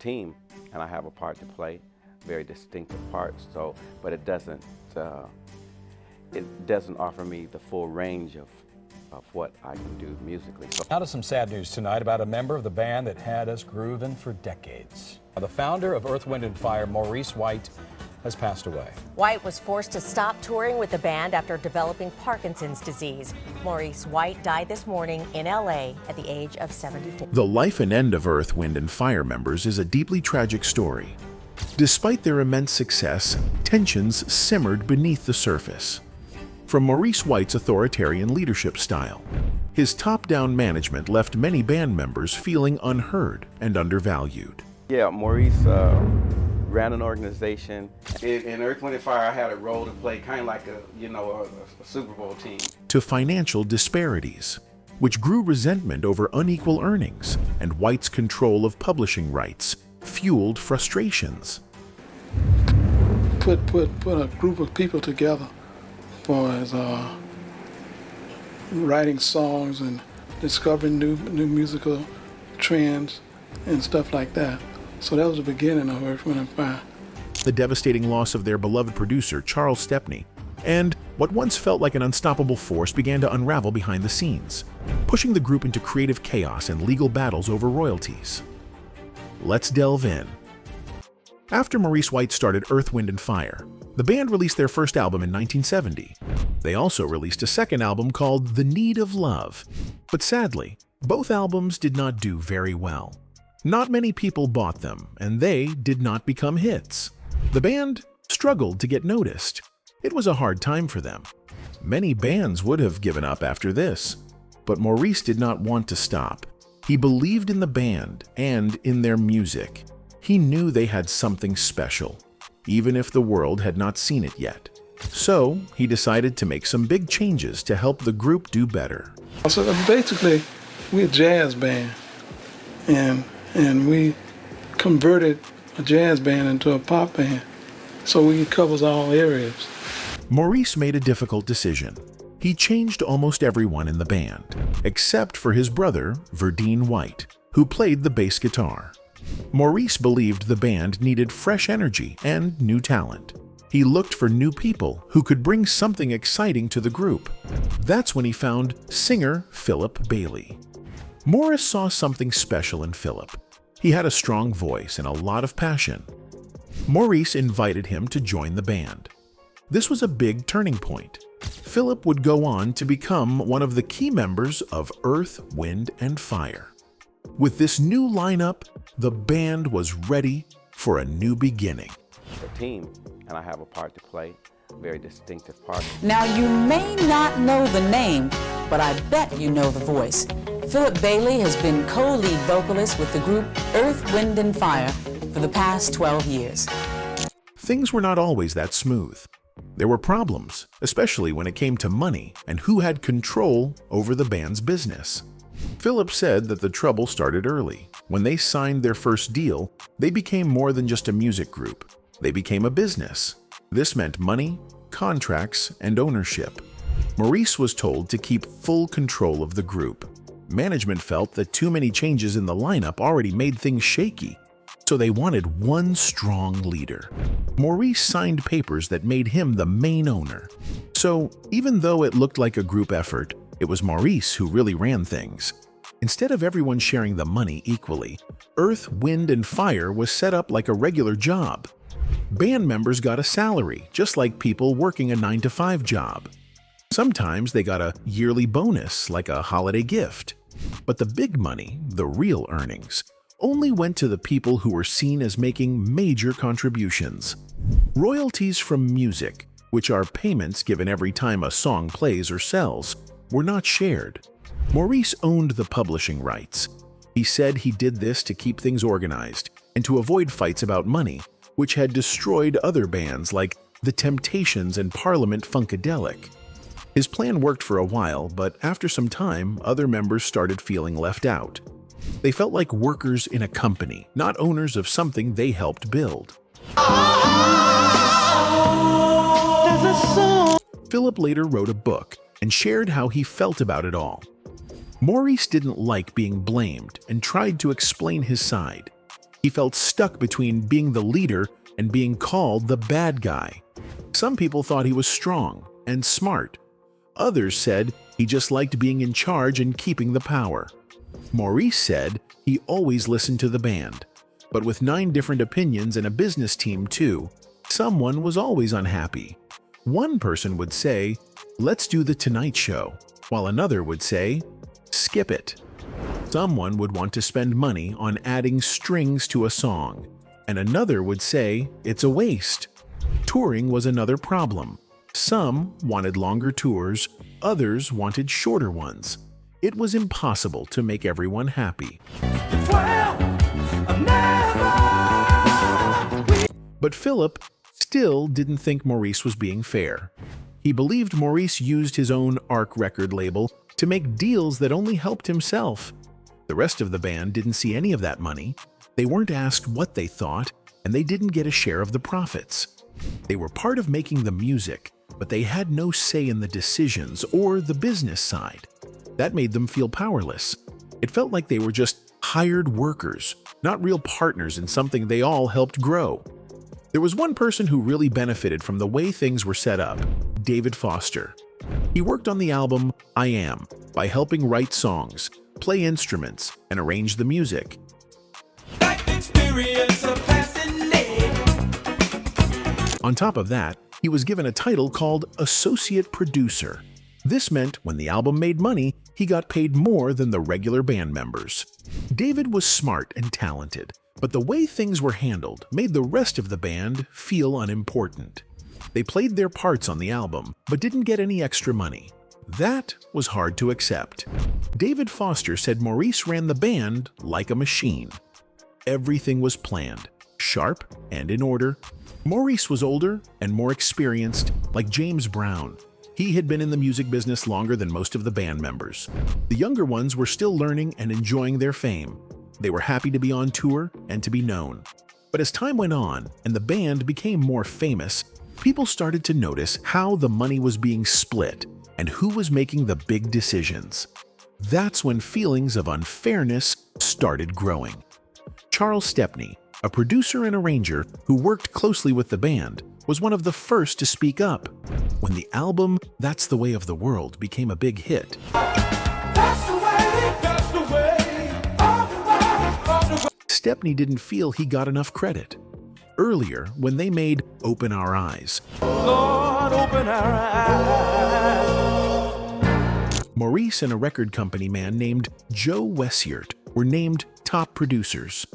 team, and I have a part to play, very distinctive part. So, but it doesn't offer me the full range of what I can do musically. So. Now to some sad news tonight about a member of the band that had us grooving for decades. The founder of Earth, Wind & Fire, Maurice White, has passed away. White was forced to stop touring with the band after developing Parkinson's disease. Maurice White died this morning in LA at the age of 74. The life and end of Earth, Wind & Fire members is a deeply tragic story. Despite their immense success, tensions simmered beneath the surface. From Maurice White's authoritarian leadership style, his top-down management left many band members feeling unheard and undervalued. Yeah, Maurice ran an organization. In Earth, Wind & Fire, I had a role to play, kind of like a Super Bowl team. To financial disparities, which grew resentment over unequal earnings, and White's control of publishing rights fueled frustrations. Put a group of people together for as writing songs and discovering new musical trends and stuff like that. So that was the beginning of Earth, Wind & Fire. The devastating loss of their beloved producer, Charles Stepney, and what once felt like an unstoppable force began to unravel behind the scenes, pushing the group into creative chaos and legal battles over royalties. Let's delve in. After Maurice White started Earth, Wind & Fire, the band released their first album in 1970. They also released a second album called The Need of Love. But sadly, both albums did not do very well. Not many people bought them, and they did not become hits. The band struggled to get noticed. It was a hard time for them. Many bands would have given up after this, but Maurice did not want to stop. He believed in the band and in their music. He knew they had something special, even if the world had not seen it yet. So he decided to make some big changes to help the group do better. So basically, we're a jazz band, and we converted a jazz band into a pop band, so it covers all areas. Maurice made a difficult decision. He changed almost everyone in the band, except for his brother, Verdine White, who played the bass guitar. Maurice believed the band needed fresh energy and new talent. He looked for new people who could bring something exciting to the group. That's when he found singer Philip Bailey. Maurice saw something special in Philip. He had a strong voice and a lot of passion. Maurice invited him to join the band. This was a big turning point. Philip would go on to become one of the key members of Earth, Wind & Fire. With this new lineup, the band was ready for a new beginning. A team, and I have a part to play, a very distinctive part. Now, you may not know the name, but I bet you know the voice. Philip Bailey has been co-lead vocalist with the group Earth, Wind & Fire for the past 12 years. Things were not always that smooth. There were problems, especially when it came to money and who had control over the band's business. Philip said that the trouble started early. When they signed their first deal, they became more than just a music group. They became a business. This meant money, contracts, and ownership. Maurice was told to keep full control of the group. Management felt that too many changes in the lineup already made things shaky, so they wanted one strong leader. Maurice signed papers that made him the main owner. So even though it looked like a group effort, it was Maurice who really ran things. Instead of everyone sharing the money equally, Earth, Wind & Fire was set up like a regular job. Band members got a salary, just like people working a 9-to-5 job. Sometimes they got a yearly bonus, like a holiday gift. But the big money, the real earnings, only went to the people who were seen as making major contributions. Royalties from music, which are payments given every time a song plays or sells, were not shared. Maurice owned the publishing rights. He said he did this to keep things organized and to avoid fights about money, which had destroyed other bands like The Temptations and Parliament Funkadelic. His plan worked for a while, but after some time, other members started feeling left out. They felt like workers in a company, not owners of something they helped build. Philip later wrote a book and shared how he felt about it all. Maurice didn't like being blamed and tried to explain his side. He felt stuck between being the leader and being called the bad guy. Some people thought he was strong and smart. Others said he just liked being in charge and keeping the power. Maurice said he always listened to the band, but with 9 different opinions and a business team too, someone was always unhappy. One person would say, "Let's do the Tonight Show," while another would say, "Skip it." Someone would want to spend money on adding strings to a song, and another would say it's a waste. Touring was another problem. Some wanted longer tours, others wanted shorter ones. It was impossible to make everyone happy. But Philip still didn't think Maurice was being fair. He believed Maurice used his own Arc record label to make deals that only helped himself. The rest of the band didn't see any of that money. They weren't asked what they thought, and they didn't get a share of the profits. They were part of making the music, but they had no say in the decisions or the business side. That made them feel powerless. It felt like they were just hired workers, not real partners in something they all helped grow. There was one person who really benefited from the way things were set up: David Foster. He worked on the album I Am by helping write songs, play instruments, and arrange the music. On top of that, he was given a title called Associate Producer. This meant when the album made money, he got paid more than the regular band members. David was smart and talented, but the way things were handled made the rest of the band feel unimportant. They played their parts on the album, but didn't get any extra money. That was hard to accept. David Foster said Maurice ran the band like a machine. Everything was planned, sharp and in order. Maurice was older and more experienced, like James Brown. He had been in the music business longer than most of the band members. The younger ones were still learning and enjoying their fame. They were happy to be on tour and to be known. But as time went on and the band became more famous, people started to notice how the money was being split and who was making the big decisions. That's when feelings of unfairness started growing. Charles Stepney, a producer and arranger who worked closely with the band, was one of the first to speak up. When the album That's the Way of the World became a big hit, Stepney didn't feel he got enough credit. Earlier, when they made Open Our Eyes, Lord, open our eyes, Maurice and a record company man named Joe Wessiert were named top producers.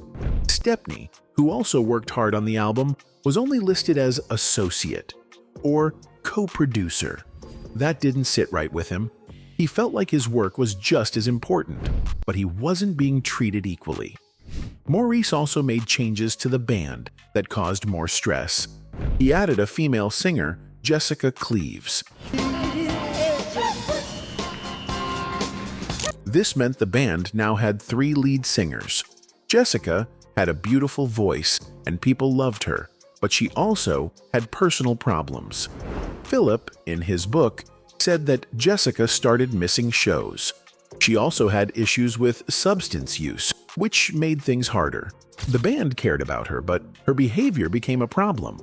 Stepney, who also worked hard on the album, was only listed as associate or co-producer. That didn't sit right with him. He felt like his work was just as important, but he wasn't being treated equally. Maurice also made changes to the band that caused more stress. He added a female singer, Jessica Cleaves. This meant the band now had 3 lead singers. Jessica had a beautiful voice and people loved her, but she also had personal problems. Philip, in his book, said that Jessica started missing shows. She also had issues with substance use, which made things harder. The band cared about her, but her behavior became a problem.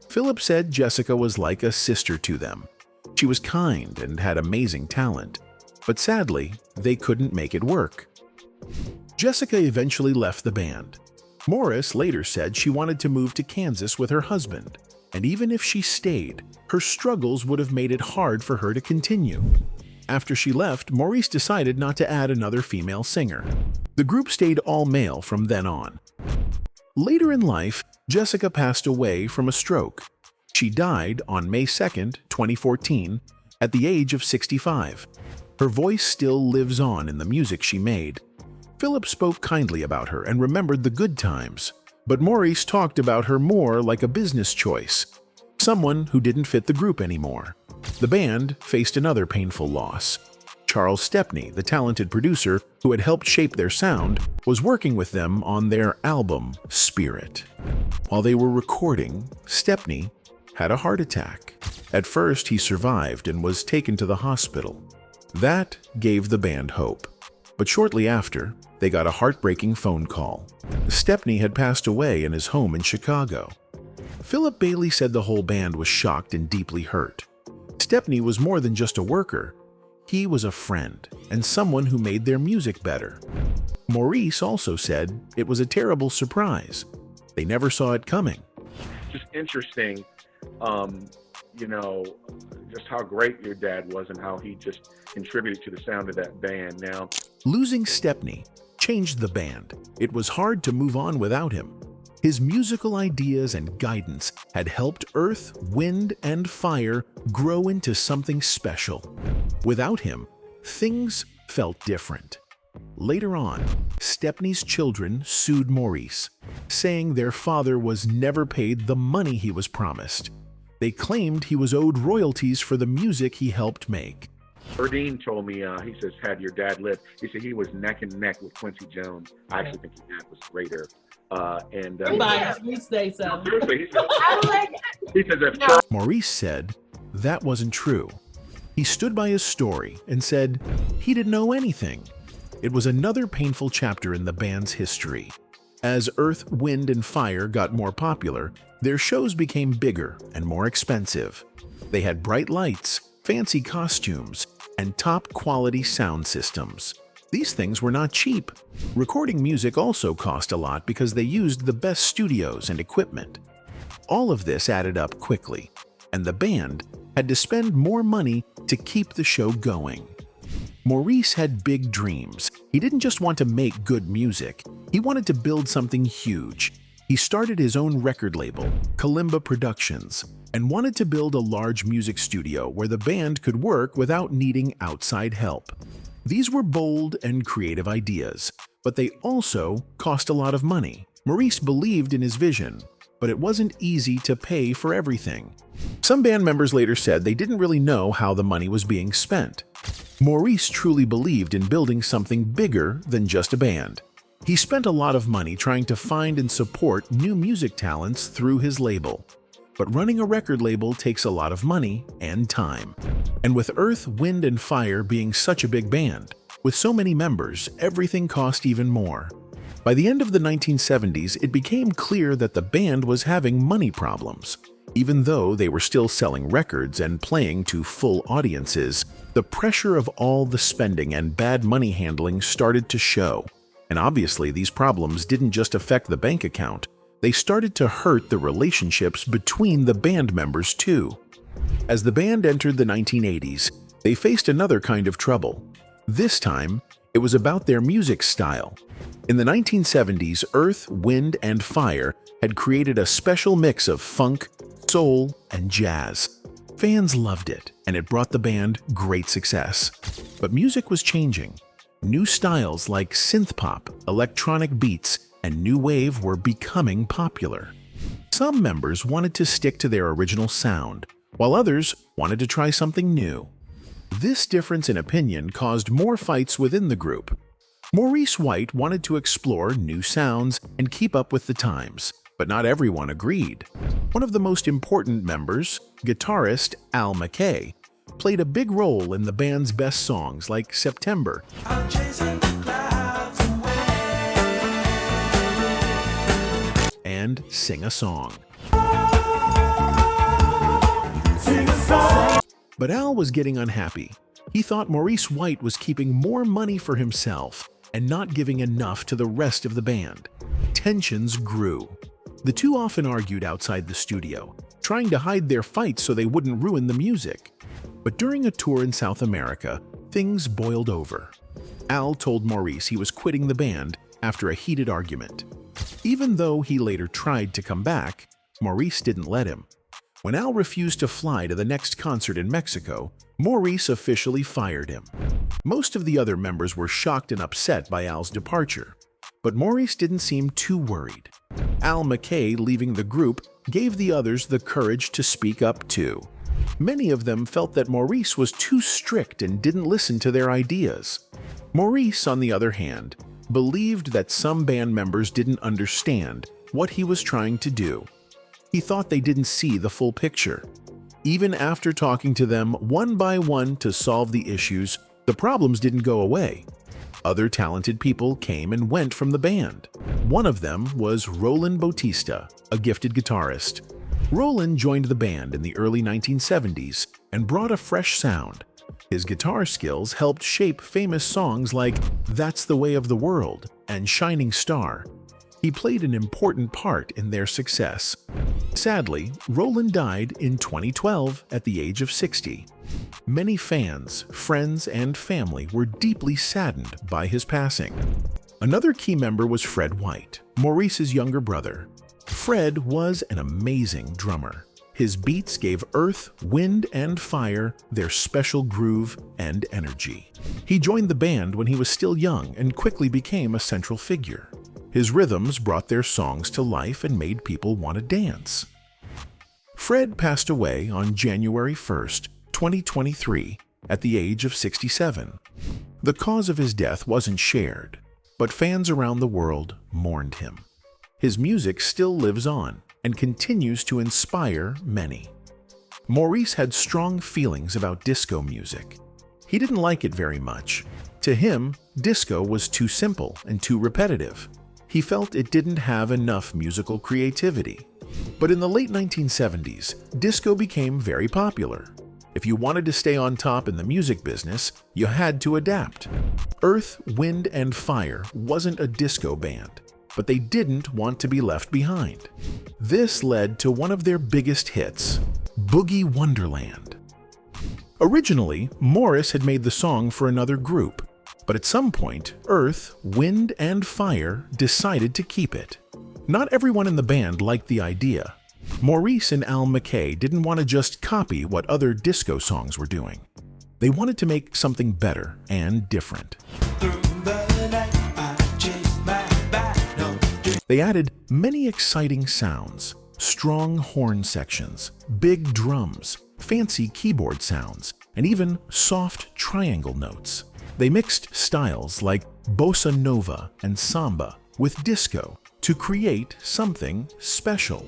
Philip said Jessica was like a sister to them. She was kind and had amazing talent, but sadly, they couldn't make it work. Jessica eventually left the band. Maurice later said she wanted to move to Kansas with her husband, and even if she stayed, her struggles would have made it hard for her to continue. After she left, Maurice decided not to add another female singer. The group stayed all male from then on. Later in life, Jessica passed away from a stroke. She died on May 2nd, 2014, at the age of 65. Her voice still lives on in the music she made. Philip spoke kindly about her and remembered the good times, but Maurice talked about her more like a business choice, someone who didn't fit the group anymore. The band faced another painful loss. Charles Stepney, the talented producer who had helped shape their sound, was working with them on their album, Spirit. While they were recording, Stepney had a heart attack. At first, he survived and was taken to the hospital. That gave the band hope. But shortly after, they got a heartbreaking phone call. Stepney had passed away in his home in Chicago. Philip Bailey said the whole band was shocked and deeply hurt. Stepney was more than just a worker. He was a friend and someone who made their music better. Maurice also said it was a terrible surprise. They never saw it coming. Just interesting, just how great your dad was and how he just contributed to the sound of that band. Now, losing Stepney changed the band. It was hard to move on without him. His musical ideas and guidance had helped Earth, Wind, and Fire grow into something special. Without him, things felt different. Later on, Stepney's children sued Maurice, saying their father was never paid the money he was promised. They claimed he was owed royalties for the music he helped make. Erdine told me, he says, had your dad lived, he said he was neck and neck with Quincy Jones. I actually think your dad was greater. Say so. Seriously, he says if Charles... Maurice said that wasn't true. He stood by his story and said he didn't know anything. It was another painful chapter in the band's history. As Earth, Wind, and Fire got more popular, their shows became bigger and more expensive. They had bright lights, fancy costumes, and top-quality sound systems. These things were not cheap. Recording music also cost a lot because they used the best studios and equipment. All of this added up quickly, and the band had to spend more money to keep the show going. Maurice had big dreams. He didn't just want to make good music. He wanted to build something huge. He started his own record label, Kalimba Productions, and wanted to build a large music studio where the band could work without needing outside help. These were bold and creative ideas, but they also cost a lot of money. Maurice believed in his vision, but it wasn't easy to pay for everything. Some band members later said they didn't really know how the money was being spent. Maurice truly believed in building something bigger than just a band. He spent a lot of money trying to find and support new music talents through his label. But running a record label takes a lot of money and time. And with Earth, Wind, and Fire being such a big band, with so many members, everything cost even more. By the end of the 1970s, it became clear that the band was having money problems. Even though they were still selling records and playing to full audiences, the pressure of all the spending and bad money handling started to show. And obviously, these problems didn't just affect the bank account. They started to hurt the relationships between the band members too. As the band entered the 1980s, they faced another kind of trouble. This time, it was about their music style. In the 1970s, Earth, Wind, and Fire had created a special mix of funk, soul, and jazz. Fans loved it, and it brought the band great success. But music was changing. New styles like synth-pop, electronic beats, and new wave were becoming popular. Some members wanted to stick to their original sound, while others wanted to try something new. This difference in opinion caused more fights within the group. Maurice White wanted to explore new sounds and keep up with the times, but not everyone agreed. One of the most important members, guitarist Al McKay, played a big role in the band's best songs like September and Sing a Song. But Al was getting unhappy. He thought Maurice White was keeping more money for himself and not giving enough to the rest of the band. Tensions grew. The two often argued outside the studio, trying to hide their fights so they wouldn't ruin the music. But during a tour in South America, things boiled over. Al told Maurice he was quitting the band after a heated argument. Even though he later tried to come back, Maurice didn't let him. When Al refused to fly to the next concert in Mexico, Maurice officially fired him. Most of the other members were shocked and upset by Al's departure, but Maurice didn't seem too worried. Al McKay leaving the group gave the others the courage to speak up too. Many of them felt that Maurice was too strict and didn't listen to their ideas. Maurice, on the other hand, believed that some band members didn't understand what he was trying to do. He thought they didn't see the full picture. Even after talking to them one by one to solve the issues, the problems didn't go away. Other talented people came and went from the band. One of them was Roland Bautista, a gifted guitarist. Roland joined the band in the early 1970s and brought a fresh sound. His guitar skills helped shape famous songs like That's the Way of the World and Shining Star. He played an important part in their success. Sadly, Roland died in 2012 at the age of 60. Many fans, friends, and family were deeply saddened by his passing. Another key member was Fred White, Maurice's younger brother. Fred was an amazing drummer. His beats gave Earth, Wind, and Fire their special groove and energy. He joined the band when he was still young and quickly became a central figure. His rhythms brought their songs to life and made people want to dance. Fred passed away on January 1st, 2023, at the age of 67. The cause of his death wasn't shared, but fans around the world mourned him. His music still lives on and continues to inspire many. Maurice had strong feelings about disco music. He didn't like it very much. To him, disco was too simple and too repetitive. He felt it didn't have enough musical creativity. But in the late 1970s, disco became very popular. If you wanted to stay on top in the music business, you had to adapt. Earth, Wind, and Fire wasn't a disco band, but they didn't want to be left behind. This led to one of their biggest hits, Boogie Wonderland. Originally, Maurice had made the song for another group, but at some point, Earth, Wind, and Fire decided to keep it. Not everyone in the band liked the idea. Maurice and Al McKay didn't want to just copy what other disco songs were doing. They wanted to make something better and different. They added many exciting sounds, strong horn sections, big drums, fancy keyboard sounds, and even soft triangle notes. They mixed styles like bossa nova and samba with disco to create something special.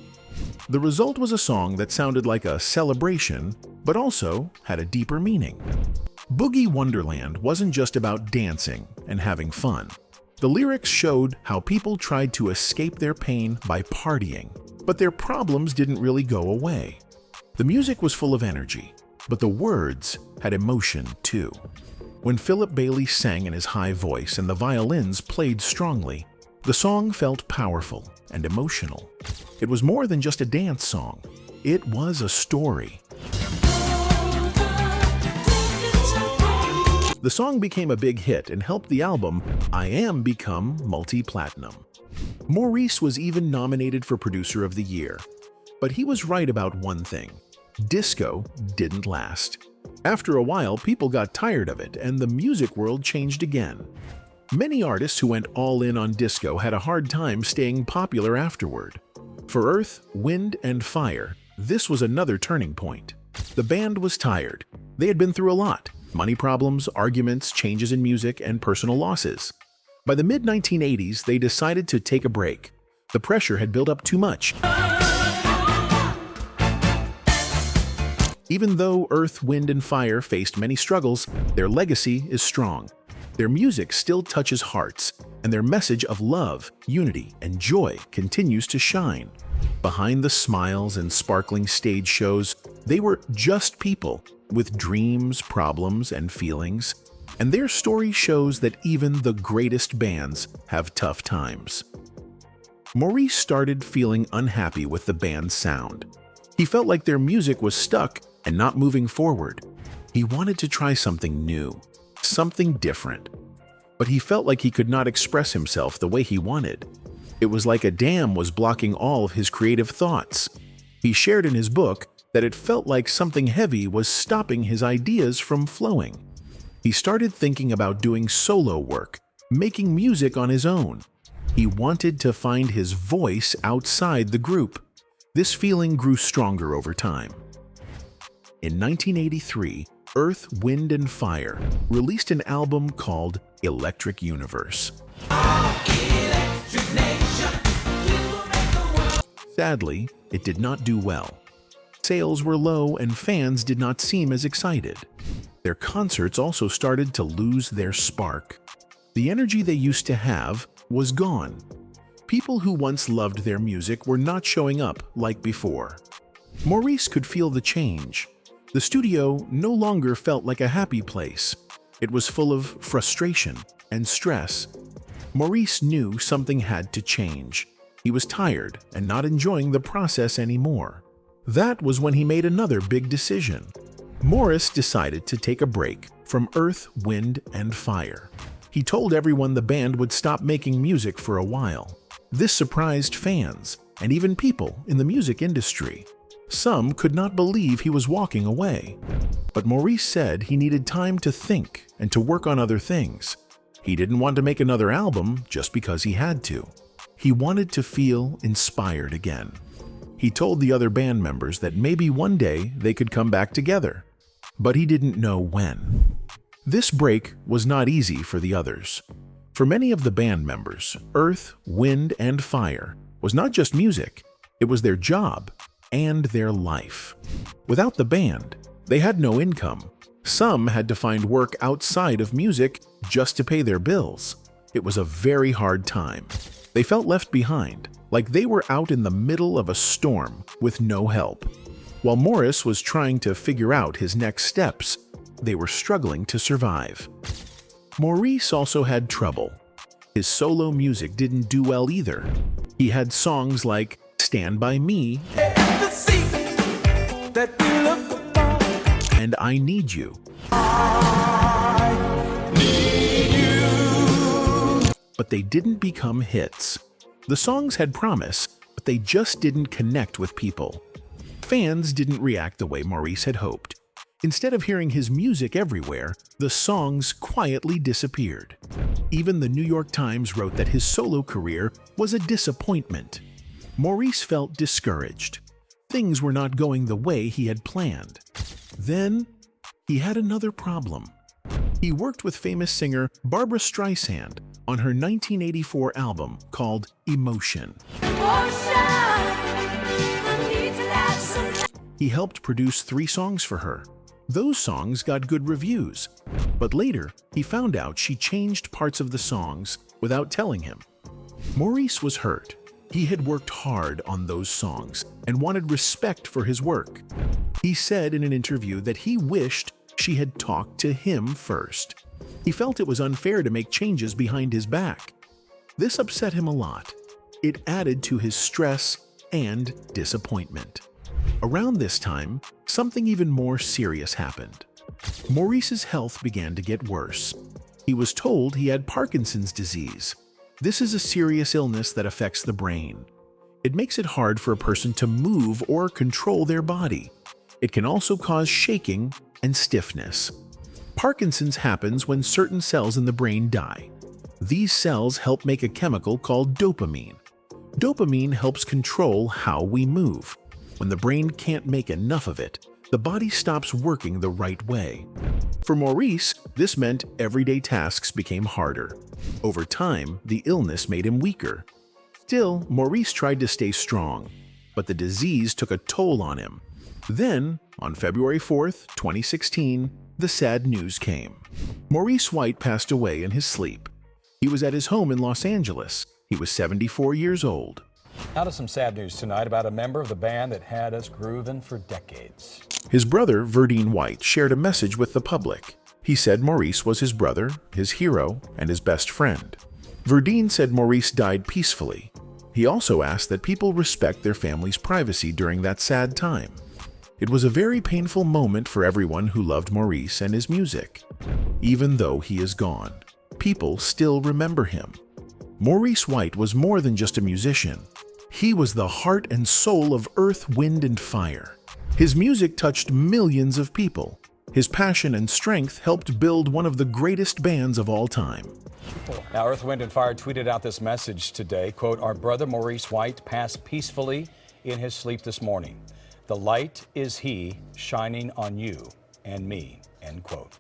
The result was a song that sounded like a celebration, but also had a deeper meaning. Boogie Wonderland wasn't just about dancing and having fun. The lyrics showed how people tried to escape their pain by partying, but their problems didn't really go away. The music was full of energy, but the words had emotion too. When Philip Bailey sang in his high voice and the violins played strongly, the song felt powerful and emotional. It was more than just a dance song. It was a story. The song became a big hit and helped the album I Am become multi-platinum. Maurice was even nominated for Producer of the Year. But he was right about one thing. Disco didn't last. After a while, people got tired of it, and the music world changed again. Many artists who went all in on disco had a hard time staying popular afterward. For Earth, Wind, and Fire, this was another turning point. The band was tired. They had been through a lot: money problems, arguments, changes in music, and personal losses. By the mid-1980s, they decided to take a break. The pressure had built up too much. Even though Earth, Wind, and Fire faced many struggles, their legacy is strong. Their music still touches hearts, and their message of love, unity, and joy continues to shine. Behind the smiles and sparkling stage shows, they were just people with dreams, problems, and feelings. And their story shows that even the greatest bands have tough times. Maurice started feeling unhappy with the band's sound. He felt like their music was stuck and not moving forward. He wanted to try something new, something different. But he felt like he could not express himself the way he wanted. It was like a dam was blocking all of his creative thoughts. He shared in his book that it felt like something heavy was stopping his ideas from flowing. He started thinking about doing solo work, making music on his own. He wanted to find his voice outside the group. This feeling grew stronger over time. In 1983, Earth, Wind, and Fire released an album called Electric Universe. Sadly, it did not do well. Sales were low and fans did not seem as excited. Their concerts also started to lose their spark. The energy they used to have was gone. People who once loved their music were not showing up like before. Maurice could feel the change. The studio no longer felt like a happy place. It was full of frustration and stress. Maurice knew something had to change. He was tired and not enjoying the process anymore. That was when he made another big decision. Maurice decided to take a break from Earth, Wind, and Fire. He told everyone the band would stop making music for a while. This surprised fans and even people in the music industry. Some could not believe he was walking away. But Maurice said he needed time to think and to work on other things. He didn't want to make another album just because he had to. He wanted to feel inspired again. He told the other band members that maybe one day they could come back together, but he didn't know when. This break was not easy for the others. For many of the band members, Earth, Wind, and Fire was not just music, it was their job and their life. Without the band, they had no income. Some had to find work outside of music just to pay their bills. It was a very hard time. They felt left behind, like they were out in the middle of a storm with no help. While Maurice was trying to figure out his next steps, they were struggling to survive. Maurice also had trouble. His solo music didn't do well either. He had songs like Stand By Me and I Need You. But they didn't become hits. The songs had promise, but they just didn't connect with people. Fans didn't react the way Maurice had hoped. Instead of hearing his music everywhere, the songs quietly disappeared. Even the New York Times wrote that his solo career was a disappointment. Maurice felt discouraged. Things were not going the way he had planned. Then, he had another problem. He worked with famous singer Barbra Streisand on her 1984 album called Emotion. He helped produce 3 songs for her. Those songs got good reviews, but later he found out she changed parts of the songs without telling him. Maurice was hurt. He had worked hard on those songs and wanted respect for his work. He said in an interview that he wished she had talked to him first. He felt it was unfair to make changes behind his back. This upset him a lot. It added to his stress and disappointment. Around this time, something even more serious happened. Maurice's health began to get worse. He was told he had Parkinson's disease. This is a serious illness that affects the brain. It makes it hard for a person to move or control their body. It can also cause shaking and stiffness. Parkinson's happens when certain cells in the brain die. These cells help make a chemical called dopamine. Dopamine helps control how we move. When the brain can't make enough of it, the body stops working the right way. For Maurice, this meant everyday tasks became harder. Over time, the illness made him weaker. Still, Maurice tried to stay strong, but the disease took a toll on him. Then, on February 4th, 2016, the sad news came. Maurice White passed away in his sleep. He was at his home in Los Angeles. He was 74 years old. Now to some sad news tonight about a member of the band that had us grooving for decades. His brother, Verdine White, shared a message with the public. He said Maurice was his brother, his hero, and his best friend. Verdine said Maurice died peacefully. He also asked that people respect their family's privacy during that sad time. It was a very painful moment for everyone who loved Maurice and his music. Even though he is gone, people still remember him. Maurice White was more than just a musician. He was the heart and soul of Earth, Wind, and Fire. His music touched millions of people. His passion and strength helped build one of the greatest bands of all time. Now, Earth, Wind, and Fire tweeted out this message today, quote, "Our brother Maurice White passed peacefully in his sleep this morning. The light is he shining on you and me," end quote.